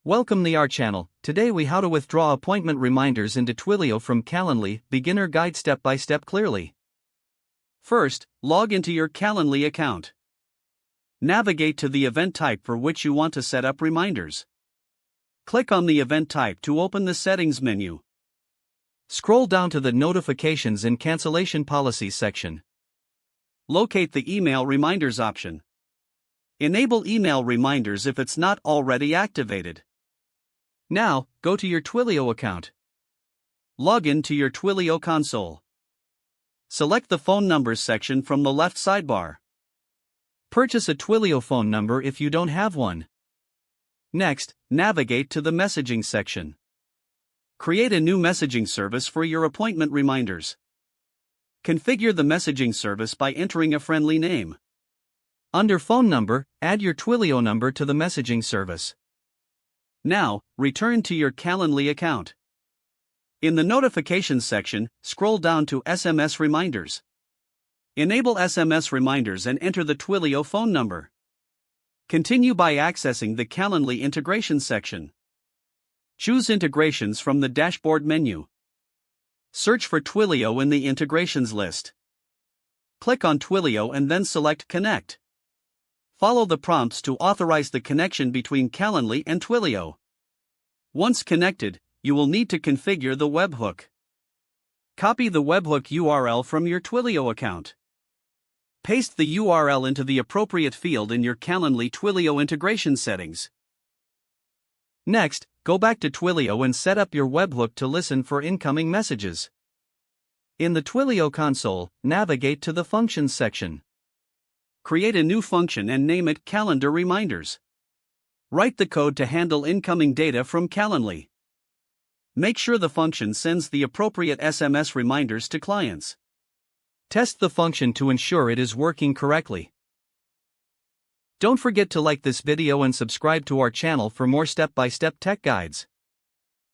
Welcome to our channel. Today we how to withdraw appointment reminders into Twilio from Calendly, beginner guide step by step clearly. First, log into your Calendly account. Navigate to the event type for which you want to set up reminders. Click on the event type to open the settings menu. Scroll down to the notifications and cancellation policies section. Locate the email reminders option. Enable email reminders if it's not already activated. Now, go to your Twilio account. Log in to your Twilio console. Select the phone numbers section from the left sidebar. Purchase a Twilio phone number if you don't have one. Next, navigate to the messaging section. Create a new messaging service for your appointment reminders. Configure the messaging service by entering a friendly name. Under phone number, add your Twilio number to the messaging service. Now, return to your Calendly account. In the notifications section, scroll down to SMS reminders. Enable SMS reminders and enter the Twilio phone number. Continue by accessing the Calendly integration section. Choose integrations from the dashboard menu. Search for Twilio in the integrations list. Click on Twilio and then select Connect. Follow the prompts to authorize the connection between Calendly and Twilio. Once connected, you will need to configure the webhook. Copy the webhook URL from your Twilio account. Paste the URL into the appropriate field in your Calendly Twilio integration settings. Next, go back to Twilio and set up your webhook to listen for incoming messages. In the Twilio console, navigate to the Functions section. Create a new function and name it Calendar Reminders. Write the code to handle incoming data from Calendly. Make sure the function sends the appropriate SMS reminders to clients. Test the function to ensure it is working correctly. Don't forget to like this video and subscribe to our channel for more step-by-step tech guides.